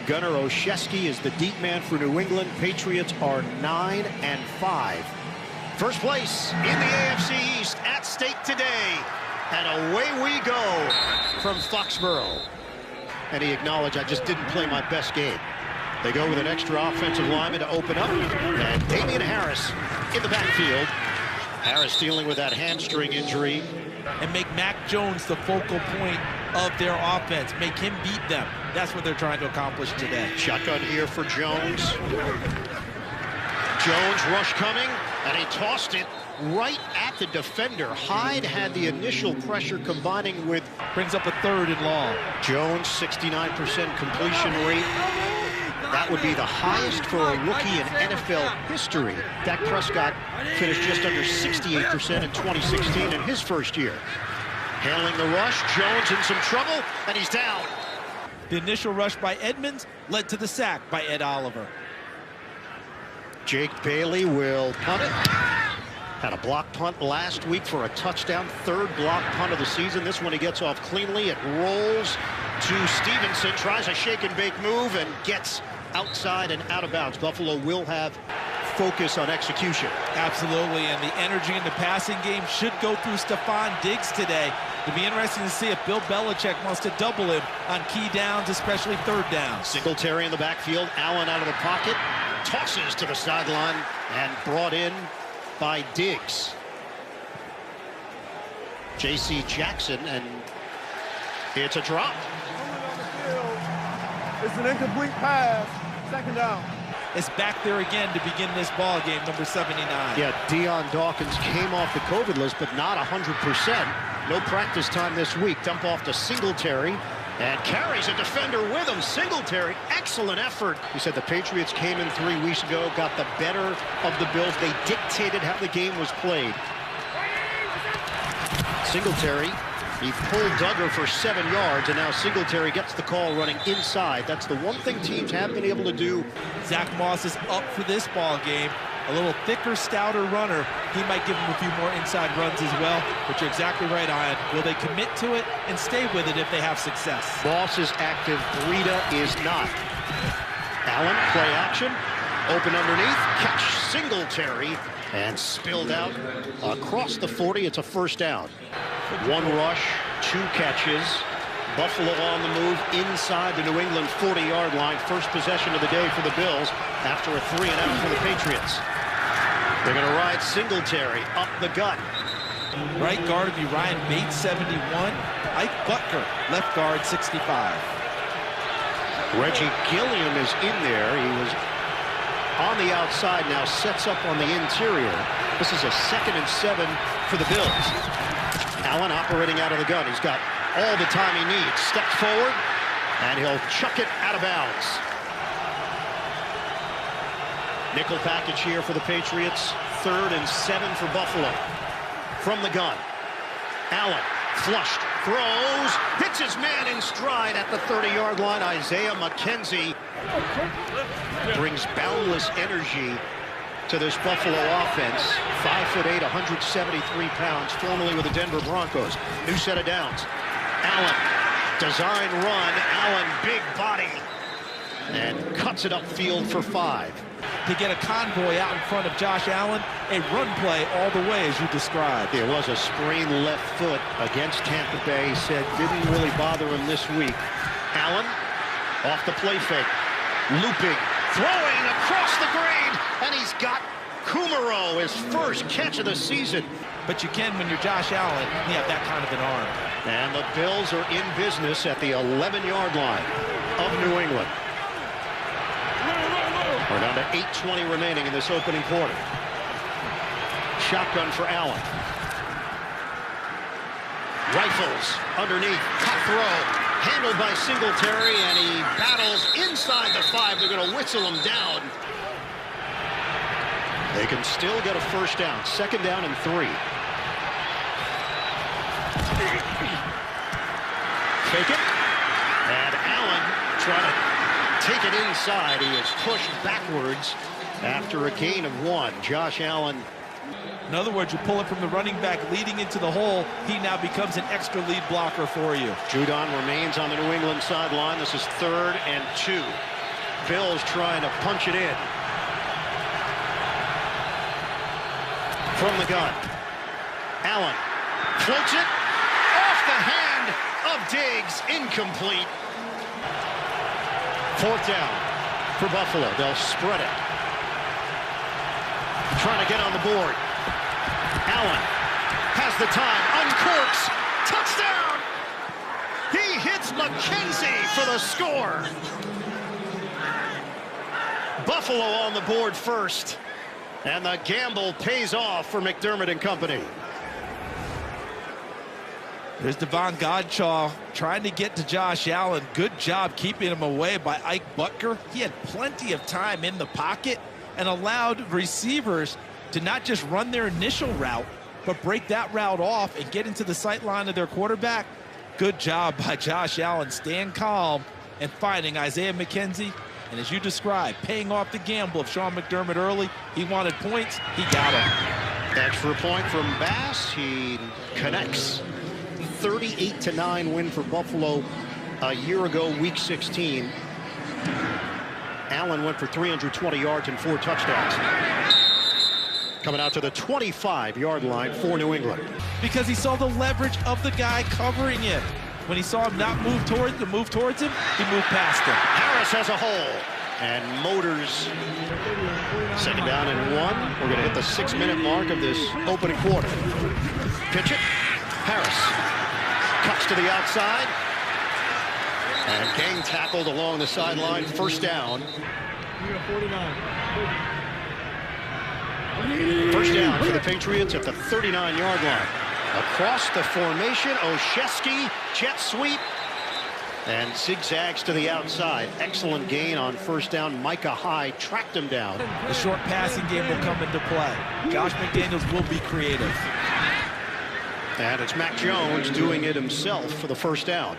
Gunnar Olszewski is the deep man for New England. Patriots are 9-5. First place in the AFC East at stake today. And away we go from Foxborough. And he acknowledged, I just didn't play my best game. They go with an extra offensive lineman to open up. And Damian Harris in the backfield. Harris dealing with that hamstring injury. And make Mac Jones the focal point of their offense. Make him beat them. That's what they're trying to accomplish today. Shotgun here for Jones. Jones rush coming, and he tossed it right at the defender. Hyde had the initial pressure combining with... Brings up a 3rd and long. Jones, 69% completion rate. That would be the highest for a rookie in NFL history. Dak Prescott finished just under 68% in 2016 in his first year. Handling the rush, Jones in some trouble, and he's down. The initial rush by Edmonds led to the sack by Ed Oliver. Jake Bailey will punt it. Had a block punt last week for a touchdown. 3rd block punt of the season. This one he gets off cleanly. It rolls to Stevenson. Tries a shake and bake move and gets outside and out of bounds. Buffalo will have focus on execution. Absolutely, and the energy in the passing game should go through Stephon Diggs today. It'll be interesting to see if Bill Belichick wants to double him on key downs, especially 3rd downs. Singletary in the backfield. Allen out of the pocket. Tosses to the sideline and brought in by Diggs. J.C. Jackson, and it's a drop. It's an incomplete pass. 2nd down. It's back there again to begin this ball game, number 79. Yeah, Deion Dawkins came off the COVID list, but not 100%. No practice time this week. Dump off to Singletary and carries a defender with him. Singletary, excellent effort. He said the Patriots came in 3 weeks ago, got the better of the Bills. They dictated how the game was played. Singletary, he pulled Duggar for 7 yards, and now Singletary gets the call running inside. That's the one thing teams have been able to do. Zach Moss is up for this ball game. A little thicker, stouter runner. He might give him a few more inside runs as well, but you're exactly right, Ian. Will they commit to it and stay with it if they have success? Moss is active, Breida is not. Allen, play action, open underneath, catch Singletary, and spilled out across the 40. It's a 1st down. 1 rush, 2 catches. Buffalo on the move inside the New England 40-yard line. First possession of the day for the Bills after a 3-and-out for the Patriots. They're going to ride Singletary up the gut. Right guard will be Ryan Bates, 71. Ike Butker, left guard, 65. Reggie Gilliam is in there. He was on the outside, now sets up on the interior. This is a 2nd and 7 for the Bills. Allen operating out of the gun. He's got all the time he needs. Steps forward, and he'll chuck it out of bounds. Nickel package here for the Patriots. 3rd and 7 for Buffalo. From the gun. Allen, flushed, throws, hits his man in stride at the 30-yard line. Isaiah McKenzie brings boundless energy to this Buffalo offense. 5'8", 173 pounds, formerly with the Denver Broncos. New set of downs. Allen, design run. Allen, big body, and cuts it upfield for 5. To get a convoy out in front of Josh Allen, a run play all the way as you described. It was a sprained left foot against Tampa Bay. He said didn't really bother him this week. Allen, off the play fake, looping, throwing across the green, and he's got Kumaro, his first catch of the season. But you can when you're Josh Allen, you have that kind of an arm. And the Bills are in business at the 11-yard line of New England. We're down to 8:20 remaining in this opening quarter. Shotgun for Allen. Rifles underneath, cut throw, handled by Singletary, and he battles inside the 5. They're going to whistle him down. They can still get a 1st down. 2nd down and 3. Fake it. And Allen trying to take it inside. He is pushed backwards after a gain of 1. Josh Allen. In other words, you pull it from the running back leading into the hole. He now becomes an extra lead blocker for you. Judon remains on the New England sideline. This is 3rd and 2. Bills trying to punch it in. From the gun. Allen floats it off the hand of Diggs. Incomplete. 4th down for Buffalo. They'll spread it. Trying to get on the board. Allen has the time. Uncorks. Touchdown! He hits McKenzie for the score. Buffalo on the board first. And the gamble pays off for McDermott and company. There's Devon Godchaux trying to get to Josh Allen. Good job keeping him away by Ike Butker. He had plenty of time in the pocket and allowed receivers to not just run their initial route, but break that route off and get into the sight line of their quarterback. Good job by Josh Allen, staying calm and finding Isaiah McKenzie. And as you described, paying off the gamble of Sean McDermott early. He wanted points, he got them. Extra point from Bass. He connects. 38-9 win for Buffalo a year ago, week 16. Allen went for 320 yards and 4 touchdowns. Coming out to the 25-yard line for New England. Because he saw the leverage of the guy covering him. When he saw him not move towards him, he moved past him. Harris has a hole. And Motors, 2nd down and 1. We're going to hit the 6-minute mark of this opening quarter. Pitch it. Harris cuts to the outside. And gang tackled along the sideline. 1st down. 1st down for the Patriots at the 39-yard line. Across the formation, Olszewski, jet sweep, and zigzags to the outside. Excellent gain on 1st down. Micah Hyde tracked him down. The short passing game will come into play. Josh McDaniels will be creative. And it's Mac Jones doing it himself for the 1st down.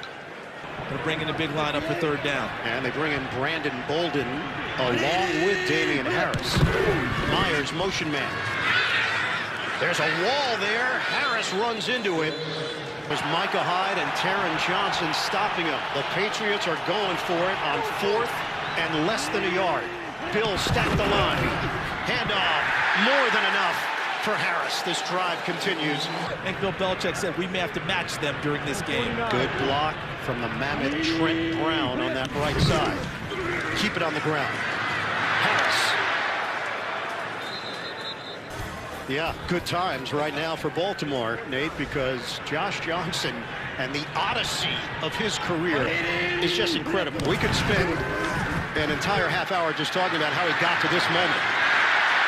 They're bringing the big lineup for 3rd down. And they bring in Brandon Bolden along with Damian Harris. Myers, motion man. There's a wall there. Harris runs into it. It was Micah Hyde and Taron Johnson stopping him. The Patriots are going for it on 4th and less than a yard. Bill stacked the line. Handoff, more than enough for Harris. This drive continues. I think Bill Belichick said we may have to match them during this game. Good block from the mammoth Trent Brown on that right side. Keep it on the ground. Harris. Yeah, good times right now for Baltimore, Nate, because Josh Johnson and the odyssey of his career is just incredible. We could spend an entire half hour just talking about how he got to this moment.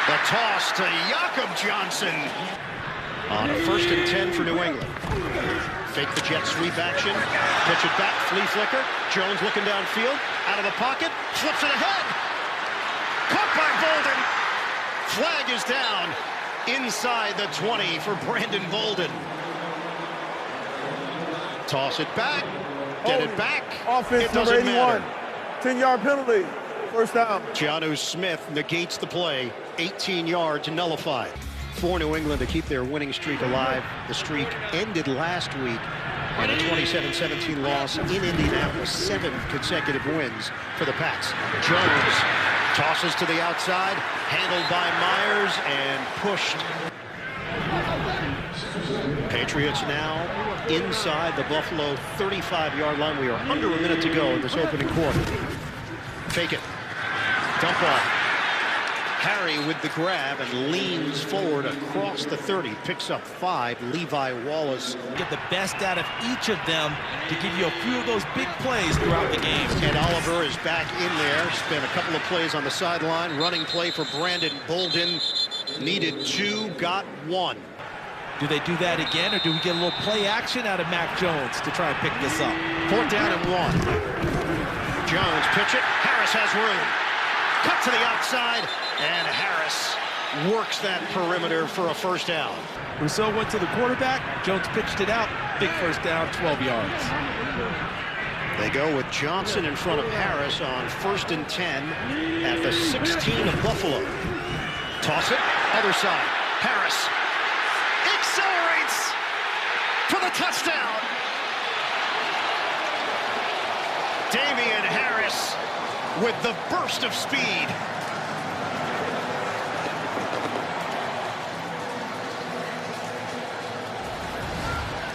The toss to Jakob Johnson on a 1st and 10 for New England. Fake the jet sweep action, pitch it back, flea flicker. Jones looking downfield, out of the pocket, flips it ahead. Caught by Bolden. Flag is down. Inside the 20 for Brandon Bolden. Toss it back. Get it back. Offense It doesn't matter. 10-yard penalty. 1st down. Jonnu Smith negates the play. 18 yards nullified. For New England to keep their winning streak alive. The streak ended last week in a 27-17 loss in Indianapolis. 7 consecutive wins for the Pats. Jones tosses to the outside, handled by Myers and pushed. Patriots now inside the Buffalo 35-yard line. We are under a minute to go in this opening quarter. Fake it. Dump off. Harry with the grab and leans forward across the 30. Picks up 5. Levi Wallace. Get the best out of each of them to give you a few of those big plays throughout the game. And Oliver is back in there. Spent a couple of plays on the sideline. Running play for Brandon Bolden. Needed 2, got 1. Do they do that again, or do we get a little play action out of Mac Jones to try and pick this up? 4th down and 1. Jones pitch it. Harris has room. Cut to the outside. And Harris works that perimeter for a 1st down. Rousseau went to the quarterback. Jones pitched it out. Big 1st down, 12 yards. They go with Johnson in front of Harris on 1st and 10 at the 16 of Buffalo. Toss it. Other side. Harris accelerates for the touchdown. Damian Harris with the burst of speed.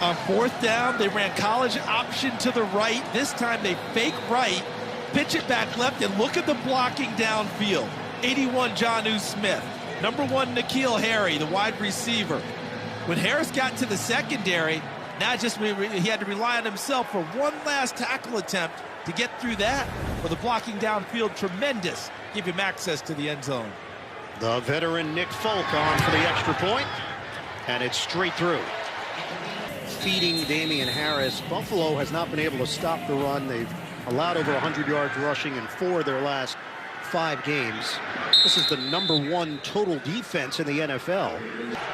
On fourth down, they ran college option to the right. This time they fake right, pitch it back left, and look at the blocking downfield. 81, Jonnu Smith. Number 1, N'Keal Harry, the wide receiver. When Harris got to the secondary, now just he had to rely on himself for one last tackle attempt to get through that. For the blocking downfield, tremendous. Give him access to the end zone. The veteran Nick Folk on for the extra point, and it's straight through. Feeding Damian Harris. Buffalo has not been able to stop the run. They've allowed over 100 yards rushing in 4 of their last 5 games. This is the #1 total defense in the NFL.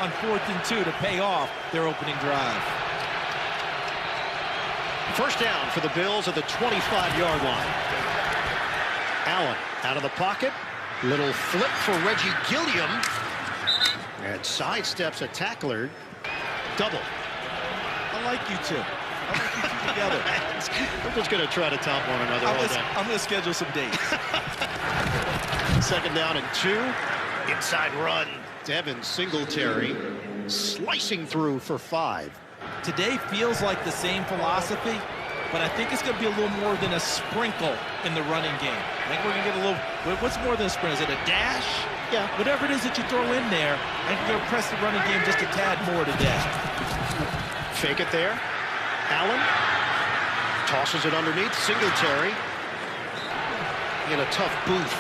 On 4th and 2 to pay off their opening drive. First down for the Bills at the 25-yard line. Allen out of the pocket. Little flip for Reggie Gilliam. And sidesteps a tackler. Double. I like you two. I like you two together. We're just going to try to top one another all day. I'm going to schedule some dates. Second down and 2. Inside run. Devin Singletary slicing through for 5. Today feels like the same philosophy, but I think it's going to be a little more than a sprinkle in the running game. I think we're going to get a little, what's more than a sprinkle? Is it a dash? Yeah. Whatever it is that you throw in there, I think we're going to press the running game just a tad more today. Fake it there. Allen tosses it underneath. Singletary in a tough booth.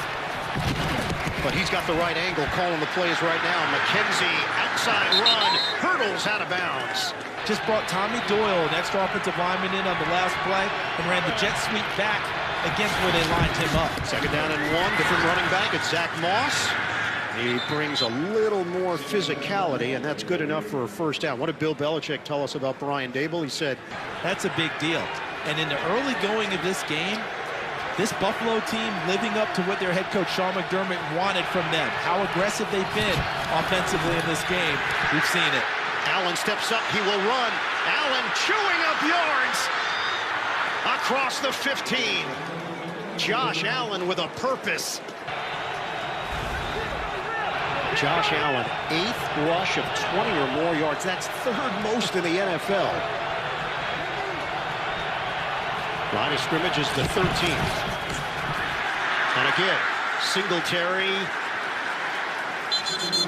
But he's got the right angle, calling the plays right now. McKenzie, outside run, hurdles out of bounds. Just brought Tommy Doyle, an extra offensive lineman, in on the last play and ran the jet sweep back against where they lined him up. Second down and 1, different running back. It's Zach Moss. He brings a little more physicality, and that's good enough for a first down. What did Bill Belichick tell us about Brian Daboll? He said, that's a big deal. And in the early going of this game, this Buffalo team living up to what their head coach Sean McDermott wanted from them. How aggressive they've been offensively in this game. We've seen it. Allen steps up. He will run. Allen chewing up yards across the 15. Josh Allen with a purpose. Josh Allen, 8th rush of 20 or more yards. That's 3rd most in the NFL. Line of scrimmage is the 13th. And again, Singletary,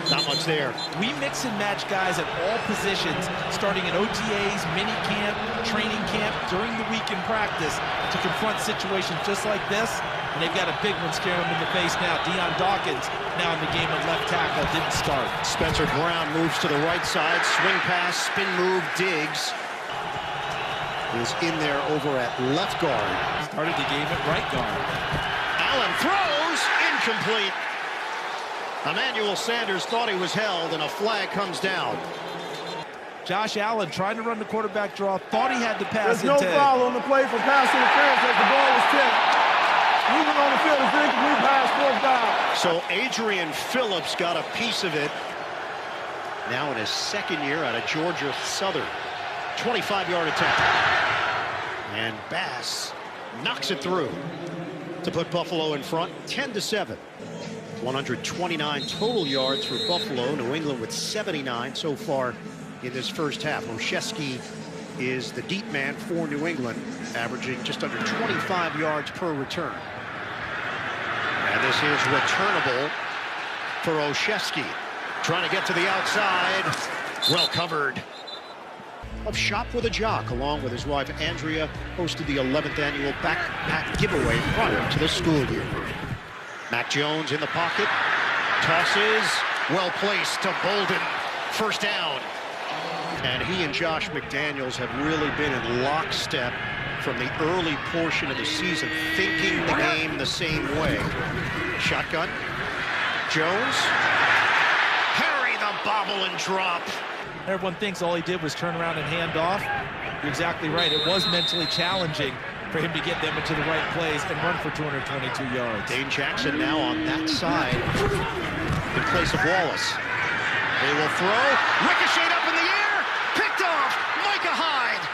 not much there. We mix and match guys at all positions, starting at OTAs, mini camp, training camp, during the week in practice, to confront situations just like this. And they've got a big one staring them in the face now. Deion Dawkins now in the game at left tackle, didn't start. Spencer Brown moves to the right side, swing pass, spin move, Diggs is in there over at left guard. Started the game at right guard. Allen throws, incomplete. Emmanuel Sanders thought he was held, and a flag comes down. Josh Allen trying to run the quarterback draw, thought he had the pass. There's no foul on the play for pass interference as the ball was tipped. Moving on the field is an incomplete pass, 4th down. So Adrian Phillips got a piece of it. Now in his 2nd year out of Georgia Southern. 25-yard attempt. And Bass knocks it through to put Buffalo in front, 10-7. 129 total yards for Buffalo. New England with 79 so far in this first half. Olszewski is the deep man for New England, averaging just under 25 yards per return. And this is returnable for Olszewski. Trying to get to the outside. Well covered. Of Shop with a Jock, along with his wife Andrea, hosted the 11th annual backpack giveaway prior to the school year. Mac Jones in the pocket. Tosses. Well placed to Bolden. First down. And he and Josh McDaniels have really been in lockstep from the early portion of the season, thinking the game the same way. Shotgun. Jones. Harry the bobble and drop. Everyone thinks all he did was turn around and hand off. You're exactly right. It was mentally challenging for him to get them into the right plays and run for 222 yards. Dane Jackson now on that side in place of Wallace. They will throw. Ricochet up in the air. Picked off. Micah Hyde.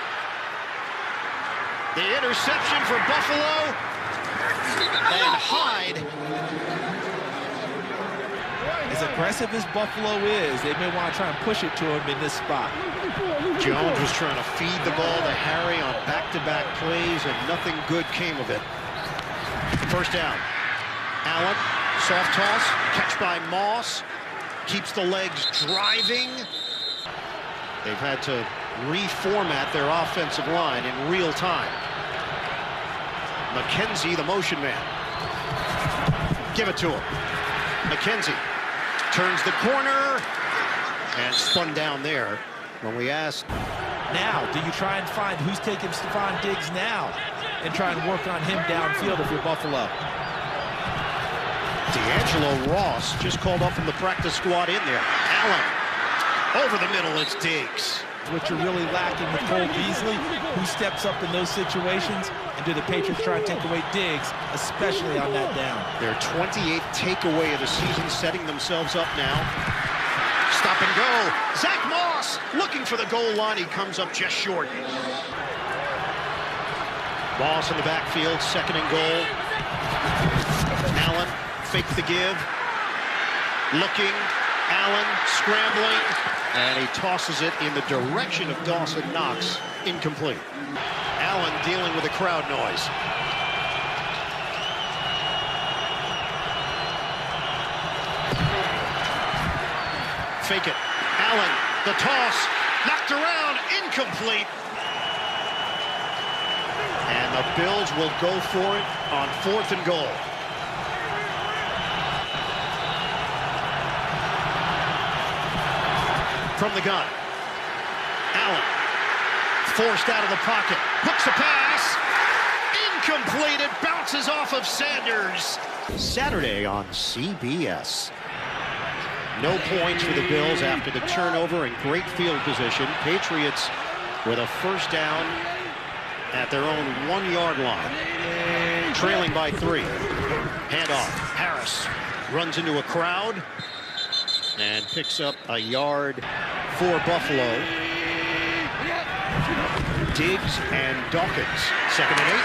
The interception for Buffalo. And Hyde. As aggressive as Buffalo is, they may want to try and push it to him in this spot. Jones was trying to feed the ball to Harry on back-to-back plays, and nothing good came of it. First down. Allen, soft toss, catch by Moss. Keeps the legs driving. They've had to reformat their offensive line in real time. McKenzie, the motion man. Give it to him. McKenzie turns the corner and spun down there. When we asked, now, do you try and find who's taking Stephon Diggs now and try and work on him downfield if you're Buffalo? D'Angelo Ross just called up from the practice squad in there. Allen, over the middle, it's Diggs. What you're really lacking with Cole Beasley, who steps up in those situations, and do the Patriots try and take away Diggs, especially on that down? Their 28th takeaway of the season, setting themselves up now. Stop and go. Zach Moss looking for the goal line. He comes up just short. Moss in the backfield, second and goal. Allen, fake the give. Looking, Allen scrambling, and he tosses it in the direction of Dawson Knox. Incomplete. Allen dealing with the crowd noise. Fake it. Allen, the toss, knocked around, incomplete. And the Bills will go for it on 4th and goal. From the gun. Allen, forced out of the pocket, hooks a pass, incomplete. It bounces off of Sanders. Saturday on CBS. No points for the Bills after the turnover and great field position. Patriots with a first down at their own 1-yard line. Trailing by 3. Handoff. Harris runs into a crowd and picks up a yard for Buffalo. Diggs and Dawkins. 2nd and 8.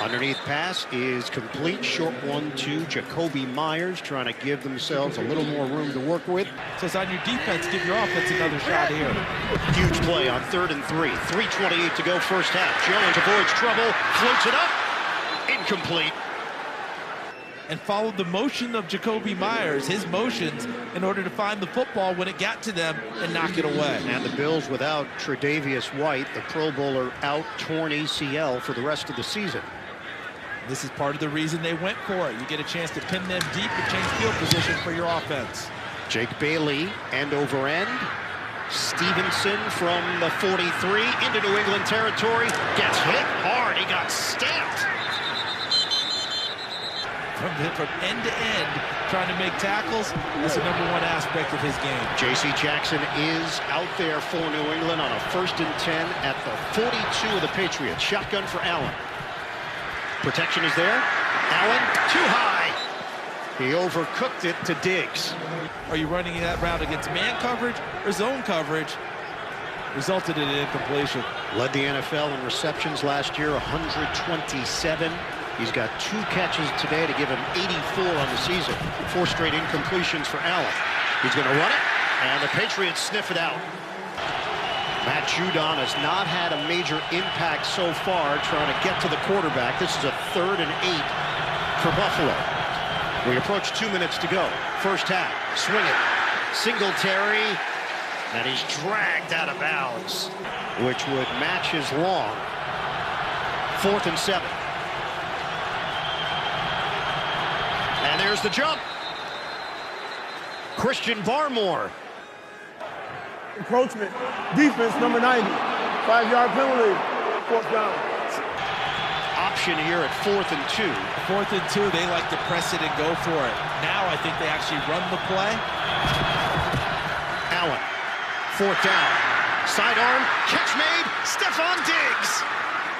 Underneath pass is complete. Short one to Jacoby Myers, trying to give themselves a little more room to work with. So it's on your defense. Give your offense another shot here. Huge play on 3rd and 3. 3:28 to go first half. Jones avoids trouble, floats it up. Incomplete. And followed the motion of Jacoby Myers, his motions, in order to find the football when it got to them and knock it away. And the Bills without Tre'Davious White, the Pro Bowler, out, torn ACL for the rest of the season. This is part of the reason they went for it. You get a chance to pin them deep and change field position for your offense. Jake Bailey, end over end. Stevenson from the 43 into New England territory. Gets hit hard. He got stamped. From end to end, trying to make tackles, that's the #1 aspect of his game. J.C. Jackson is out there for New England on a 1st and 10 at the 42 of the Patriots. Shotgun for Allen. Protection is there. Allen, too high. He overcooked it to Diggs. Are you running that route against man coverage or zone coverage? Resulted in an incompletion. Led the NFL in receptions last year, 127. He's got 2 catches today to give him 84 on the season. 4 straight incompletions for Allen. He's going to run it, and the Patriots sniff it out. Matt Judon has not had a major impact so far trying to get to the quarterback. This is a 3rd and 8 for Buffalo. We approach 2 minutes to go. First half, swing it. Singletary, and he's dragged out of bounds, which would match his long. 4th and 7. And there's the jump. Christian Barmore. Encroachment. Defense, number 90. 5-yard penalty. 4th down. Option here at 4th and 2. 4th and 2, they like to press it and go for it. Now I think they actually run the play. Allen, 4th down. Sidearm, catch made, Stephon Diggs.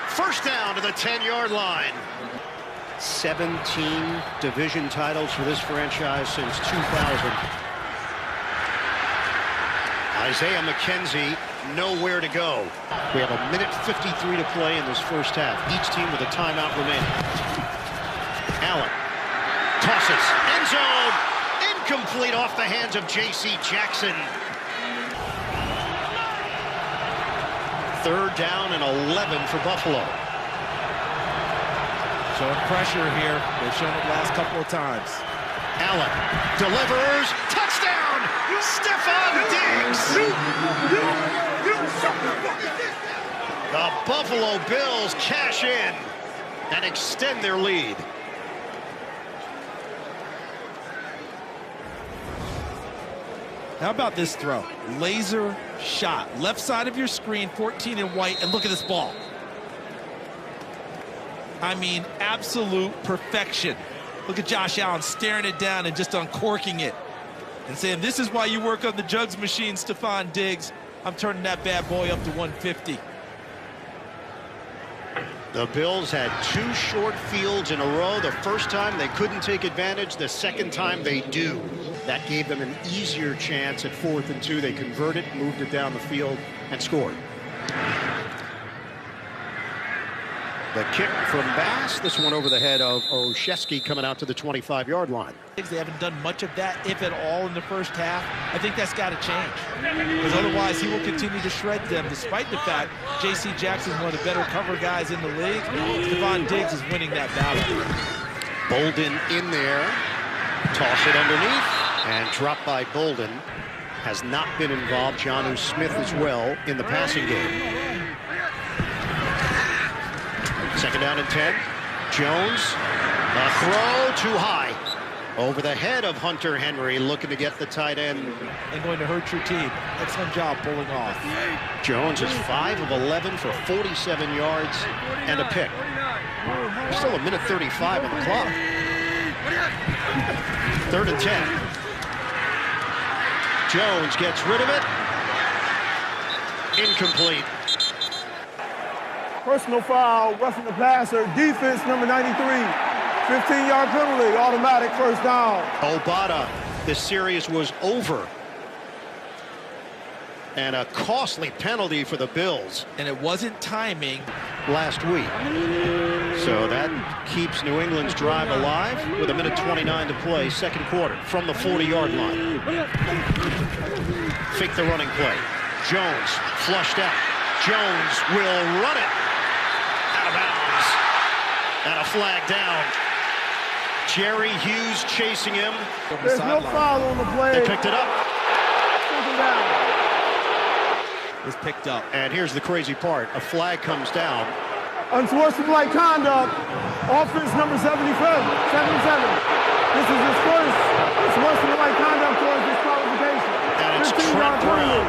First down to the 10-yard line. 17 division titles for this franchise since 2000. Isaiah McKenzie nowhere to go. We have a minute 53 to play in this first half. Each team with a timeout remaining. Allen tosses, end zone, incomplete off the hands of J.C. Jackson. Third down and 11 for Buffalo. Showing pressure here. They've shown it last couple of times. Allen delivers, touchdown, Stephon Diggs. The Buffalo Bills cash in and extend their lead. How about this throw? Laser shot. Left side of your screen, 14 in white, and look at this ball. I mean, absolute perfection. Look at Josh Allen staring it down and just uncorking it and saying, this is why you work on the jugs machine, Stephon Diggs. I'm turning that bad boy up to 150. The Bills had 2 short fields in a row. The first time they couldn't take advantage. The second time they do. That gave them an easier chance at 4th and 2. They converted, moved it down the field, and scored. The kick from Bass. This one over the head of Olszewski coming out to the 25-yard line. They haven't done much of that, if at all, in the first half. I think that's got to change, because otherwise he will continue to shred them, despite the fact J.C. Jackson is one of the better cover guys in the league. Stephon Diggs is winning that battle. Bolden in there. Toss it underneath. And dropped by Bolden. Has not been involved. Jonnu Smith as well in the passing game. Second down and 10. Jones. A throw too high. Over the head of Hunter Henry, looking to get the tight end. And going to hurt your team. Excellent job pulling off. Jones is 5 of 11 for 47 yards and a pick. Still a minute 35 on the clock. Third and 10. Jones gets rid of it. Incomplete. Personal foul, roughing the passer, defense number 93. 15-yard penalty, automatic first down. Obata, this series was over. And a costly penalty for the Bills. And it wasn't timing last week. So that keeps New England's drive alive with a minute 29 to play, second quarter, from the 40-yard line. Fake the running play. Jones flushed out. Jones will run it. Out of bounds. And a flag down. Jerry Hughes chasing him. There's no foul on the play. They picked it up. Was picked up. And here's the crazy part. A flag comes down. Unsportsmanlike conduct. Offense number 77. This is his first unsportsmanlike conduct towards disqualification. And it's Trent Brown.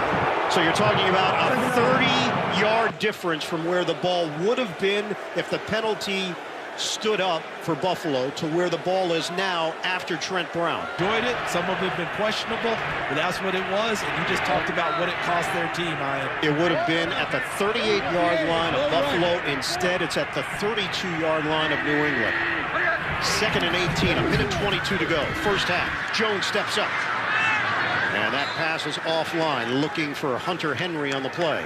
So you're talking about a 30-yard difference from where the ball would have been if the penalty stood up for Buffalo to where the ball is now after Trent Brown. Enjoyed it. Some of them have been questionable, but that's what it was. And you just talked about what it cost their team, Ian. It would have been at the 38-yard line of Buffalo. Instead, it's at the 32-yard line of New England. Second and 18, a minute 22 to go. First half. Jones steps up. And that pass is offline, looking for Hunter Henry on the play.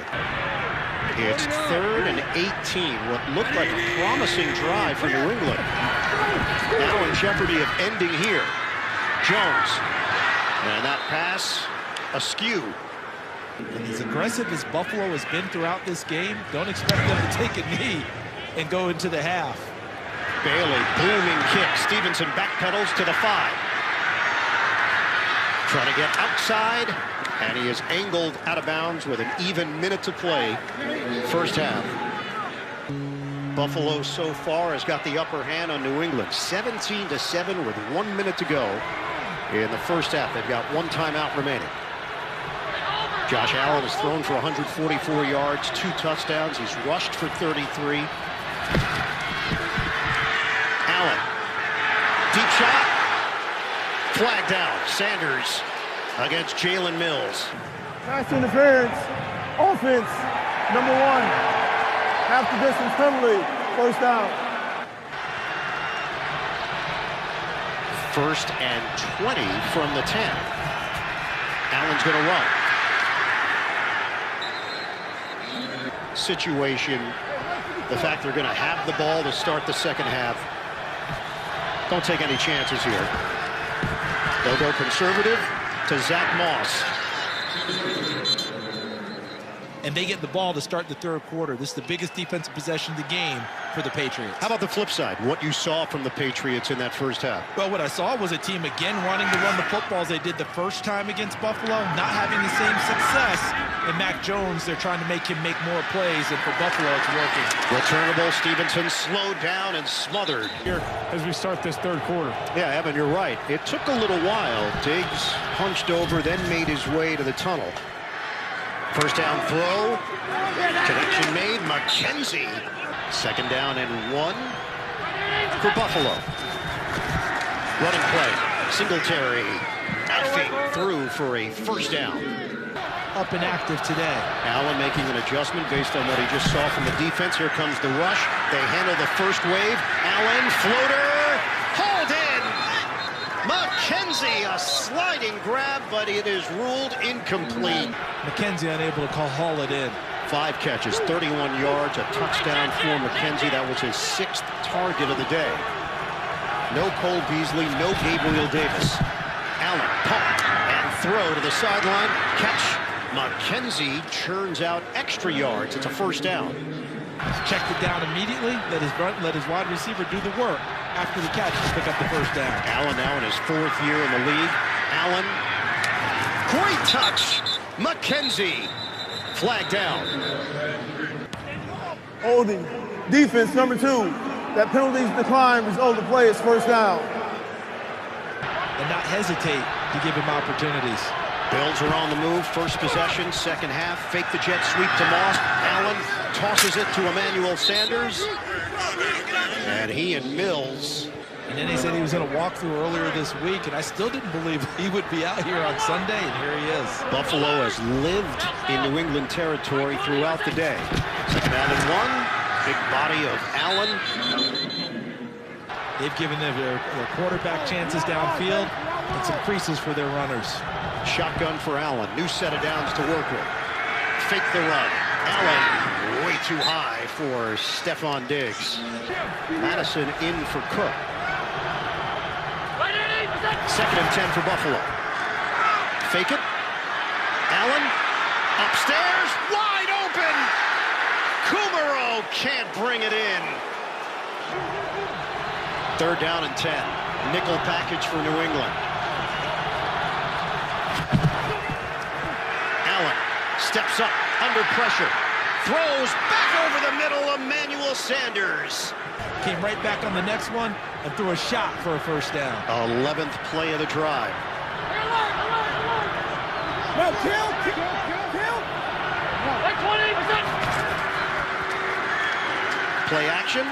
It's third and 18, what looked like a promising drive for New England. Now in jeopardy of ending here. Jones. And that pass askew. And as aggressive as Buffalo has been throughout this game, don't expect them to take a knee and go into the half. Bailey, booming kick. Stevenson backpedals to the 5. Trying to get outside. And he is angled out of bounds with an even minute to play. First half. Buffalo so far has got the upper hand on New England. 17-7 with 1 minute to go in the first half. They've got 1 timeout remaining. Josh Allen has thrown for 144 yards, 2 touchdowns. He's rushed for 33. Allen. Deep shot. Flag down. Sanders against Jalen Mills. Pass interference. Offense, number 1. Half the distance penalty. First down. First and 20 from the 10. Allen's going to run. situation, the fact they're going to have the ball to start the second half, don't take any chances here. They'll go conservative to Zach Moss. And they get the ball to start the third quarter. This is the biggest defensive possession of the game for the Patriots. How about the flip side? What you saw from the Patriots in that first half? Well, what I saw was a team again wanting to run the football as they did the first time against Buffalo, not having the same success. And Mac Jones, they're trying to make him make more plays, and for Buffalo, it's working. Returnable, Stevenson slowed down and smothered. Here as we start this third quarter. Yeah, Evan, you're right. It took a little while. Diggs hunched over, then made his way to the tunnel. First down throw. Connection made. McKenzie. Second down and 1 for Buffalo. Running play. Singletary. Knifing through for a first down. Up and active today. Allen making an adjustment based on what he just saw from the defense. Here comes the rush. They handle the first wave. Allen, floater. Hauled in. McKenzie, a sliding grab, but it is ruled incomplete. McKenzie unable to haul it in. 5 catches, 31 yards, a touchdown for McKenzie. That was his 6th target of the day. No Cole Beasley, no Gabriel Davis. Allen, pump and throw to the sideline. Catch. McKenzie churns out extra yards. It's a first down. Checked it down immediately. Let his wide receiver do the work after the catch to pick up the first down. Allen now in his 4th year in the league. Allen, great touch. McKenzie, flag down. Holding. Defense number 2. That penalties decline result of the play is first down. And not hesitate to give him opportunities. Bills are on the move. First possession, second half. Fake the jet sweep to Moss. Allen tosses it to Emmanuel Sanders. And he and Mills. And then he said he was in a walkthrough earlier this week, and I still didn't believe he would be out here on Sunday, and here he is. Buffalo has lived in New England territory throughout the day. Second down and 1. Big body of Allen. They've given their quarterback chances downfield and some creases for their runners. Shotgun for Allen. New set of downs to work with. Fake the run. Allen way too high for Stephon Diggs. Madison in for Cook. Second and 10 for Buffalo. Fake it. Allen upstairs. Wide open. Kumaro can't bring it in. Third down and 10. Nickel package for New England. Allen steps up under pressure. Throws back over the middle. Emmanuel Sanders. Came right back on the next one and threw a shot for a first down. 11th play of the drive. No, kill. Play action.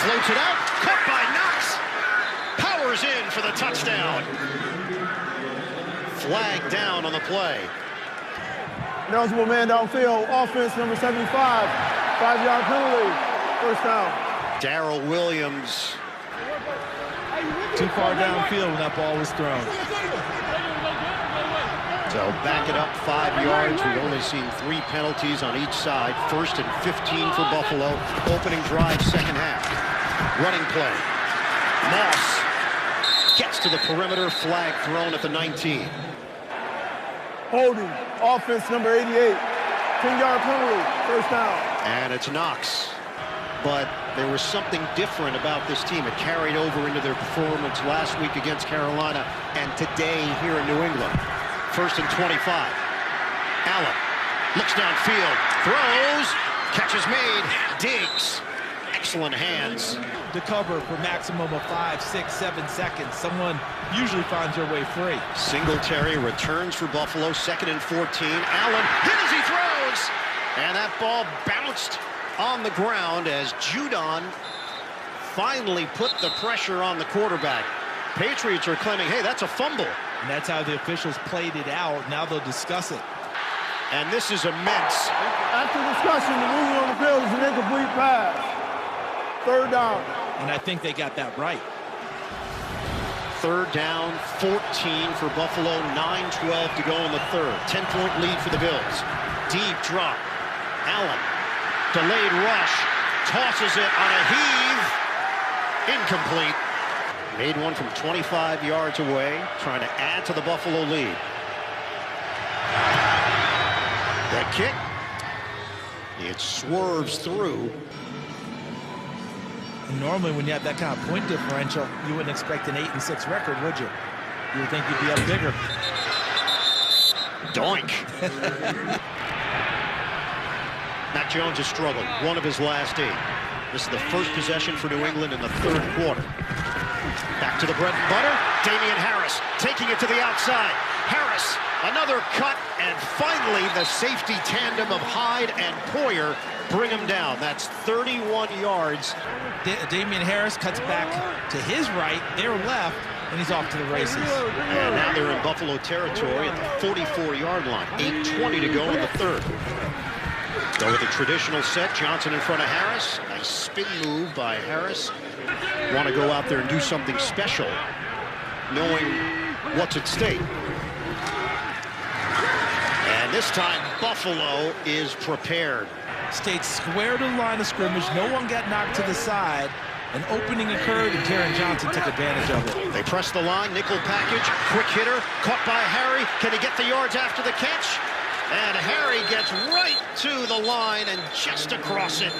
Floats it out. Caught by Knox. Powers in for the touchdown. Flag down on the play. Eligible man downfield. Offense number 75. 5-yard penalty. First down. Darrell Williams. Too far downfield when that ball was thrown. So back it up 5 yards. We've only seen 3 penalties on each side. First and 15 for Buffalo. Opening drive, second half. Running play. Moss gets to the perimeter. Flag thrown at the 19. Holding. Offense number 88. 10-yard penalty. First down. And it's Knox. But there was something different about this team. It carried over into their performance last week against Carolina and today here in New England. First and 25. Allen looks downfield, throws, catch is made. Diggs, excellent hands. To cover for maximum of 5, 6, 7 seconds. Someone usually finds their way free. Singletary returns for Buffalo, second and 14. Allen hit as he throws, and that ball bounced on the ground as Judon finally put the pressure on the quarterback. Patriots are claiming, hey, that's a fumble. And that's how the officials played it out. Now they'll discuss it. And this is immense. After discussion, the movement on the field is an incomplete pass. Third down. And I think they got that right. Third down, 14 for Buffalo, 9:12 to go in the third. 10-point lead for the Bills. Deep drop. Allen Delayed rush. Tosses it on a heave. Incomplete. Made one from 25 yards away, trying to add to the Buffalo lead. The kick. It swerves through. Normally, when you have that kind of point differential, you wouldn't expect an 8-6 record, would you? You would think you'd be up bigger. Doink. Mac Jones has struggled. One of his last 8. This is the first possession for New England in the third quarter. Back to the bread and butter. Damian Harris taking it to the outside. Harris, another cut, and finally the safety tandem of Hyde and Poyer bring him down. That's 31 yards. Damian Harris cuts back to his right, their left, and he's off to the races. And now they're in Buffalo territory at the 44-yard line. 8:20 to go in the third. Go with a traditional set. Johnson in front of Harris. Nice spin move by Harris. Want to go out there and do something special, knowing what's at stake. And this time, Buffalo is prepared. Stayed square to the line of scrimmage. No one got knocked to the side. An opening occurred, and Taron Johnson took advantage of it. They press the line. Nickel package. Quick hitter. Caught by Harry. Can he get the yards after the catch? And Harry gets right to the line and just across it.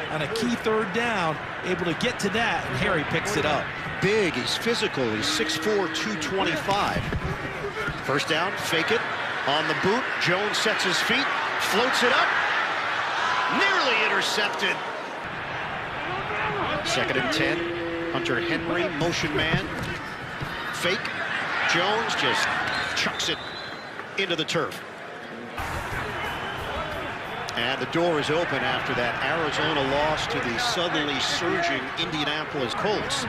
On a key third down, able to get to that, and Harry picks it up. Big, he's physical, he's 6'4", 225. First down, fake it, on the boot, Jones sets his feet, floats it up, nearly intercepted. 2nd and 10, Hunter Henry, motion man, fake, Jones just chucks it into the turf. And the door is open after that Arizona loss to the suddenly surging Indianapolis Colts.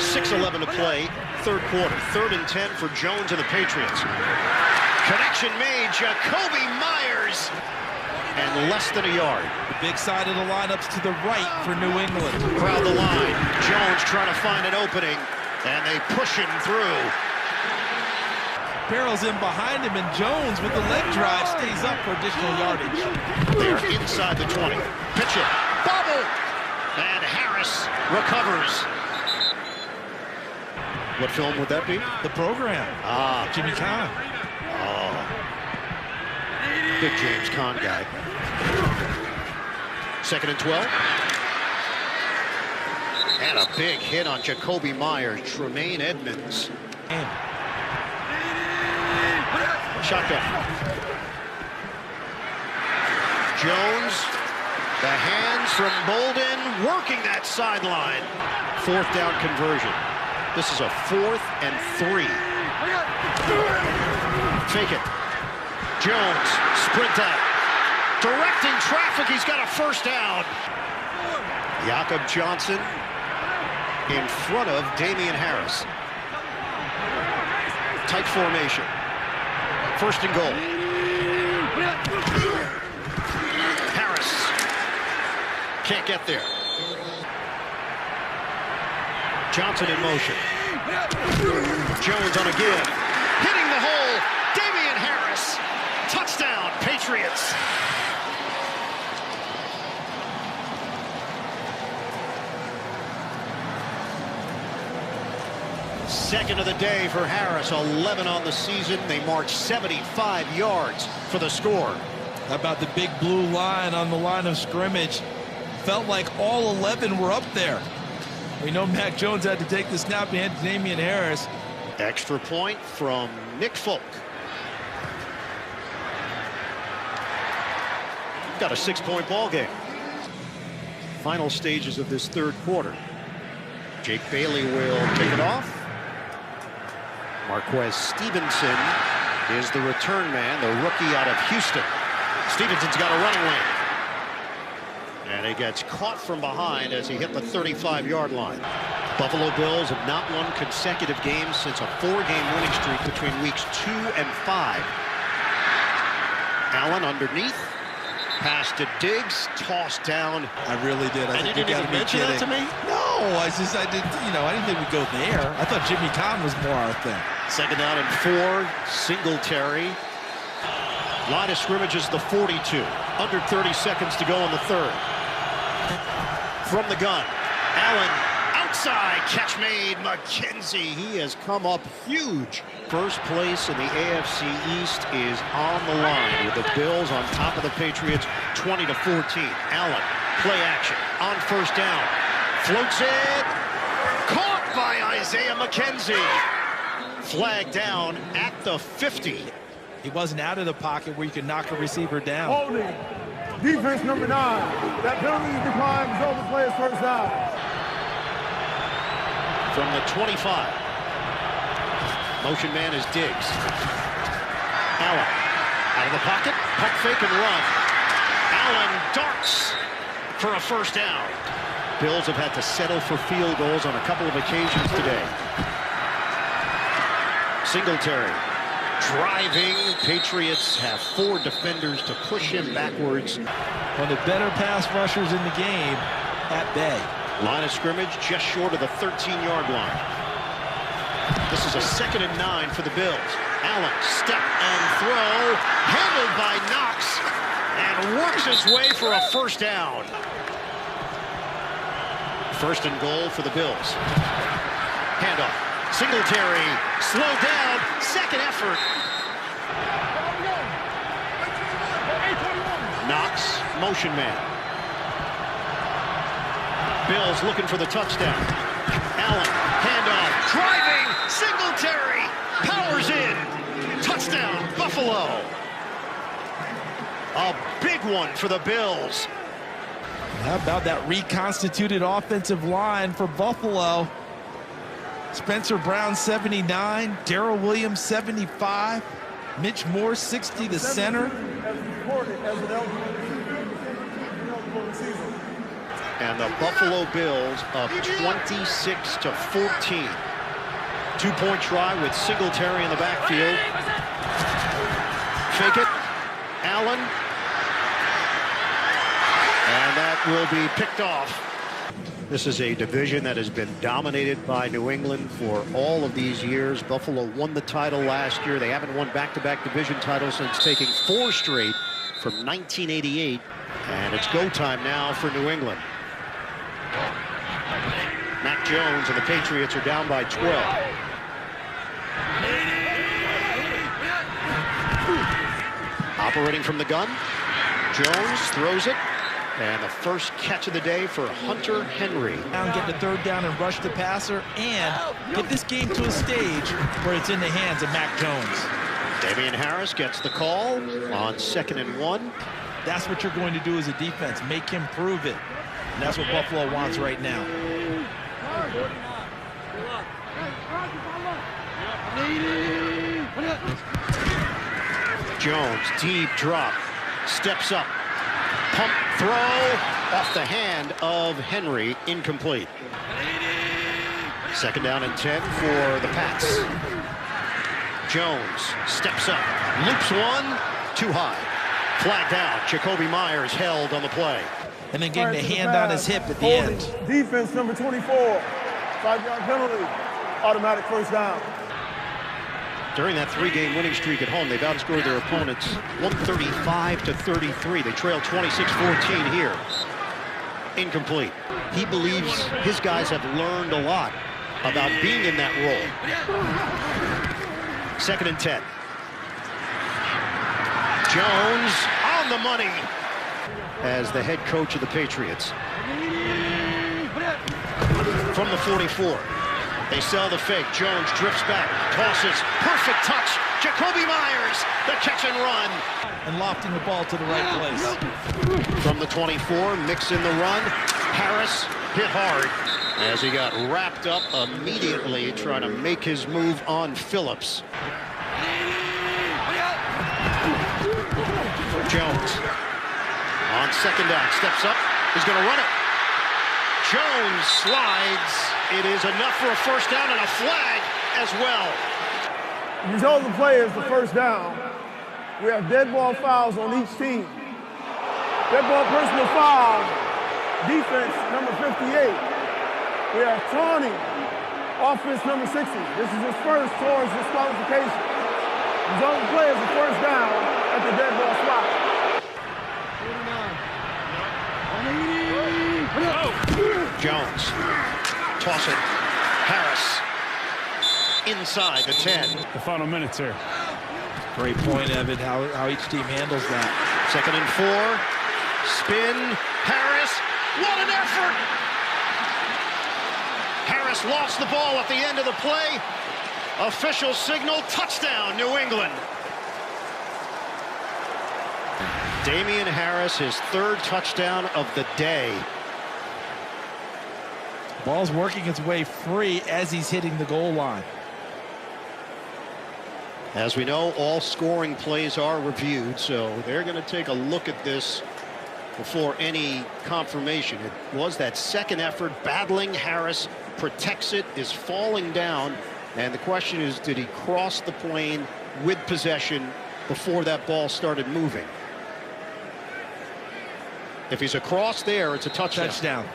6:11 to play, third quarter. 3rd and 10 for Jones and the Patriots. Connection made, Jacoby Myers. And less than a yard. The big side of the lineups to the right for New England. Crowd the line. Jones trying to find an opening. And they push him through. Barrels in behind him, and Jones with the leg drive stays up for additional yardage. They're inside the 20. Pitch it. Bobble! And Harris recovers. What film would that be? The program. Jimmy Kahn. Oh. Big James Conn guy. 2nd and 12. And a big hit on Jacoby Myers. Tremaine Edmonds. Shotgun. Jones, the hands from Bolden, working that sideline. 4th down conversion. This is a 4th and 3. Fake it. Jones, sprint out. Directing traffic, he's got a first down. Jakob Johnson in front of Damian Harris. Tight formation. 1st and goal. Harris can't get there. Johnson in motion. Jones on a give. Hitting the hole. Damian Harris. Touchdown, Patriots. Second of the day for Harris, 11 on the season. They march 75 yards for the score. How about the big blue line on the line of scrimmage? Felt like all 11 were up there. We know Mac Jones had to take the snap and hand to Damian Harris. Extra point from Nick Folk. Got a 6-point ball game. Final stages of this third quarter. Jake Bailey will kick it off. Marquez Stevenson is the return man, the rookie out of Houston. Stevenson's got a running lane. And he gets caught from behind as he hit the 35-yard line. Buffalo Bills have not won consecutive games since a 4-game winning streak between weeks 2 and 5. Allen underneath. Pass to Diggs, tossed down. I really did. I think you didn't even mention that to me? No, I didn't think we'd go there. I thought Jimmy Kahn was more our thing. 2nd down and 4, Singletary. Line of scrimmage is the 42. Under 30 seconds to go in the third. From the gun, Allen outside, catch made, McKenzie. He has come up huge. First place in the AFC East is on the line with the Bills on top of the Patriots, 20-14. Allen, play action on first down. Floats it, caught by Isaiah McKenzie. Flag down at the 50. He wasn't out of the pocket where you could knock a receiver down. Holding. Defense number 9. That penalty is declined. Result of play is first down. From the 25. Motion man is Diggs. Allen out of the pocket. Pump fake and run. Allen darts for a first down. Bills have had to settle for field goals on a couple of occasions today. Singletary driving. Patriots have 4 defenders to push him backwards. One of the better pass rushers in the game at bay. Line of scrimmage just short of the 13-yard line. This is a 2nd and 9 for the Bills. Allen, step and throw, handled by Knox, and works his way for a first down. First and goal for the Bills. Handoff. Singletary, slowed down, second effort. Knox, motion man. Bills looking for the touchdown. Allen, handoff, driving, Singletary, powers in. Touchdown, Buffalo. A big one for the Bills. How about that reconstituted offensive line for Buffalo? Spencer Brown, 79. Darrell Williams, 75. Mitch Moore, 60, the center. And the Buffalo Bills up 26-14. 2-point try with Singletary in the backfield. Fake it. Allen. And that will be picked off. This is a division that has been dominated by New England for all of these years. Buffalo won the title last year. They haven't won back-to-back division titles since taking 4 straight from 1988. And it's go time now for New England. Mac Jones and the Patriots are down by 12. Operating from the gun. Jones throws it. And the first catch of the day for Hunter Henry. Get the third down and rush the passer and get this game to a stage where it's in the hands of Mac Jones. Damian Harris gets the call on 2nd and 1. That's what you're going to do as a defense. Make him prove it. And that's what Buffalo wants right now. Jones, deep drop, steps up. Pump throw off the hand of Henry, incomplete. 2nd down and 10 for the Pats. Jones steps up, loops one, too high. Flag down, Jacoby Myers held on the play. And then getting the hand on his hip at the end. Defense number 24, 5-yard penalty, automatic first down. During that 3-game winning streak at home, they've outscored their opponents 135-33. They trail 26-14 here. Incomplete. He believes his guys have learned a lot about being in that role. 2nd and 10. Jones on the money as the head coach of the Patriots. From the 44. They sell the fake. Jones drifts back, tosses, perfect touch. Jacoby Myers, the catch and run. And lofting the ball to the right place. From the 24, mix in the run. Harris hit hard as he got wrapped up immediately trying to make his move on Phillips. Jones on 2nd down, steps up, he's going to run it. Jones slides. It is enough for a first down and a flag as well. The result of the play is the first down. We have dead ball fouls on each team. Dead ball personal foul, defense number 58. We have taunting, offense number 60. This is his first towards disqualification. The result of the play is the first down. That's the dead ball swap. Jones. Toss it. Harris. Inside the 10. The final minutes here. Great point, Evan, how each team handles that. 2nd and 4. Spin. Harris. What an effort! Harris lost the ball at the end of the play. Official signal, touchdown, New England. Damian Harris, his 3rd touchdown of the day. Ball's working its way free as he's hitting the goal line. As we know, all scoring plays are reviewed, so they're going to take a look at this before any confirmation. It was that 2nd effort, battling. Harris protects it, is falling down, and the question is, did he cross the plane with possession before that ball started moving? If he's across there, it's a touchdown. Touchdown.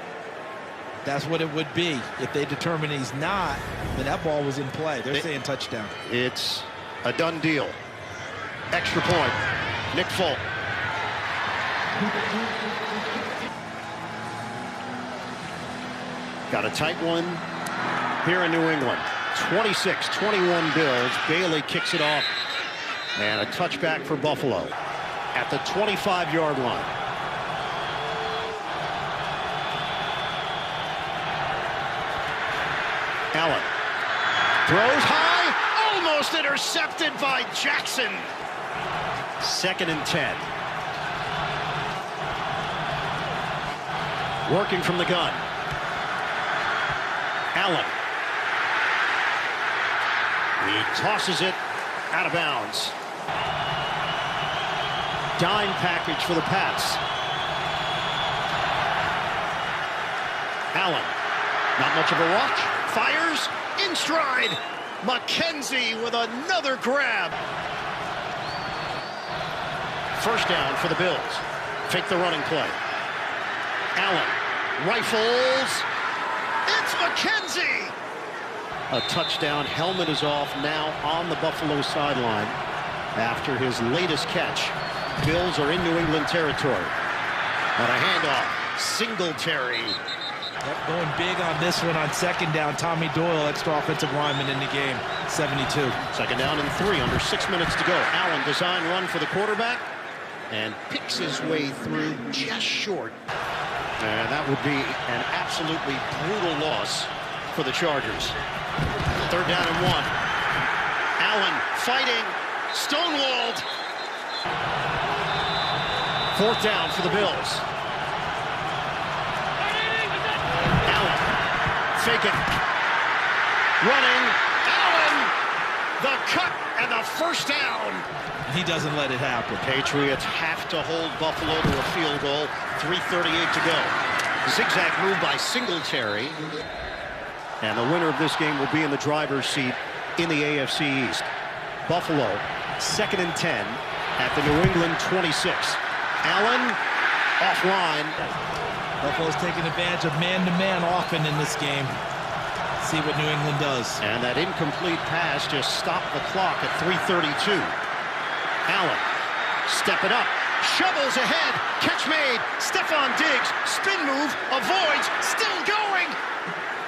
That's what it would be. If they determine he's not, then that ball was in play. They're saying touchdown. It's a done deal. Extra point. Nick Folk. Got a tight one here in New England. 26-21 Bills. Bailey kicks it off. And a touchback for Buffalo at the 25-yard line. Allen throws high, almost intercepted by Jackson. 2nd and 10. Working from the gun. Allen. He tosses it out of bounds. Dime package for the Pats. Allen. Not much of a rush. Fires in stride. McKenzie with another grab. 1st down for the Bills. Fake the running play. Allen rifles. It's McKenzie. A touchdown. Helmet is off now on the Buffalo sideline after his latest catch. Bills are in New England territory. On a handoff. Singletary. Yep, going big on this one on 2nd down. Tommy Doyle, extra offensive lineman in the game. 72. 2nd down and 3, under 6 minutes to go. Allen design run for the quarterback and picks his way through just short. And that would be an absolutely brutal loss for the Chargers. 3rd down and 1. Allen fighting, stonewalled. 4th down for the Bills. Faking. Running. Allen. The cut and the 1st down. He doesn't let it happen. Patriots have to hold Buffalo to a field goal. 3:38 to go. Zigzag move by Singletary. And the winner of this game will be in the driver's seat in the AFC East. Buffalo, 2nd and 10 at the New England 26. Allen offline. Buffalo's taking advantage of man-to-man often in this game. See what New England does. And that incomplete pass just stopped the clock at 3:32. Allen, step it up, shovels ahead, catch made. Stephon Diggs, spin move, avoids, still going.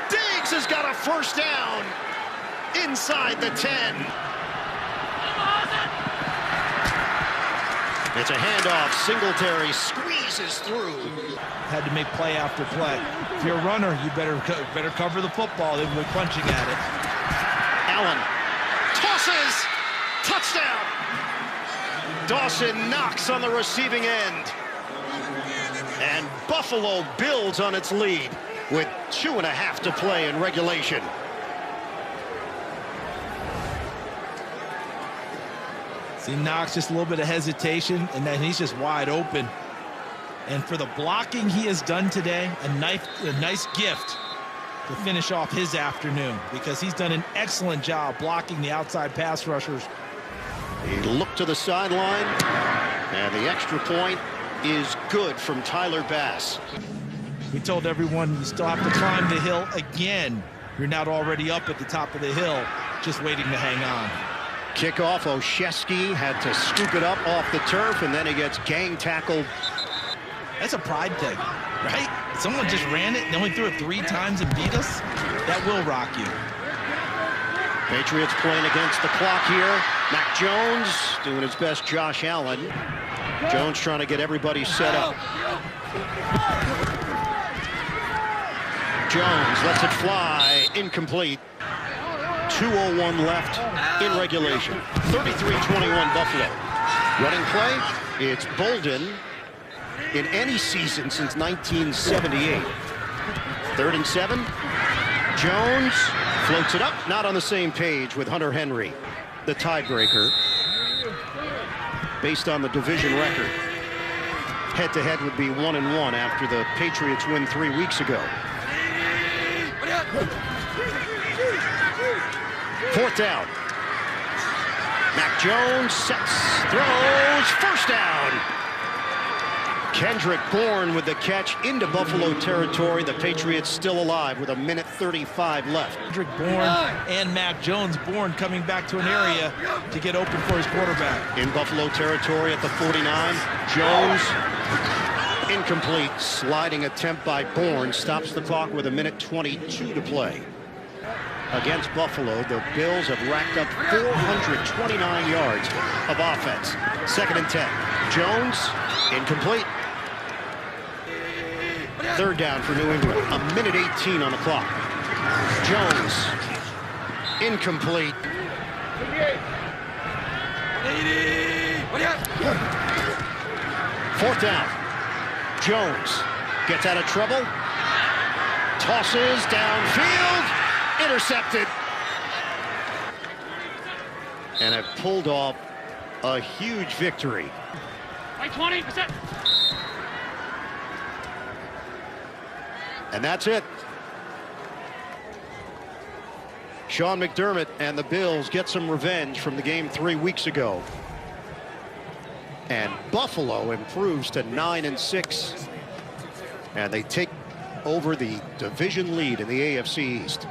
Diggs has got a 1st down inside the 10. It's a handoff. Singletary squeezes through. Had to make play after play. If you're a runner, you better cover the football. They were punching at it. Allen tosses. Touchdown. Dawson knocks on the receiving end. And Buffalo builds on its lead with 2.5 to play in regulation. See Knox, just a little bit of hesitation, and then he's just wide open. And for the blocking he has done today, a nice gift to finish off his afternoon, because he's done an excellent job blocking the outside pass rushers. He looked to the sideline, and the extra point is good from Tyler Bass. We told everyone you still have to climb the hill again. You're not already up at the top of the hill, just waiting to hang on. Kickoff, Olszewski had to scoop it up off the turf, and then he gets gang tackled. That's a pride thing, right? Someone just ran it and only threw it 3 times and beat us. That will rock you. Patriots playing against the clock here. Mac Jones doing his best, Josh Allen. Jones trying to get everybody set up. Jones lets it fly, incomplete. 2:01 left in regulation. 33-21 Buffalo. Running play, it's Bolden in any season since 1978. 3rd and 7. Jones floats it up, not on the same page with Hunter Henry, the tiebreaker. Based on the division record, head-to-head would be 1-1 after the Patriots win 3 weeks ago. 4th down. Mac Jones sets, throws, 1st down. Kendrick Bourne with the catch into Buffalo territory. The Patriots still alive with 1:35 left. Kendrick Bourne and Mac Jones. Bourne coming back to an area to get open for his quarterback. In Buffalo territory at the 49. Jones, incomplete. Sliding attempt by Bourne stops the clock with 1:22 to play. Against Buffalo, the Bills have racked up 429 yards of offense. 2nd and 10. Jones, incomplete. 3rd down for New England. 1:18 on the clock. Jones, incomplete. 4th down. Jones gets out of trouble. Tosses downfield. Intercepted. And have pulled off a huge victory. 20%. And that's it. Sean McDermott and the Bills get some revenge from the game 3 weeks ago. And Buffalo improves to 9-6. And they take over the division lead in the AFC East.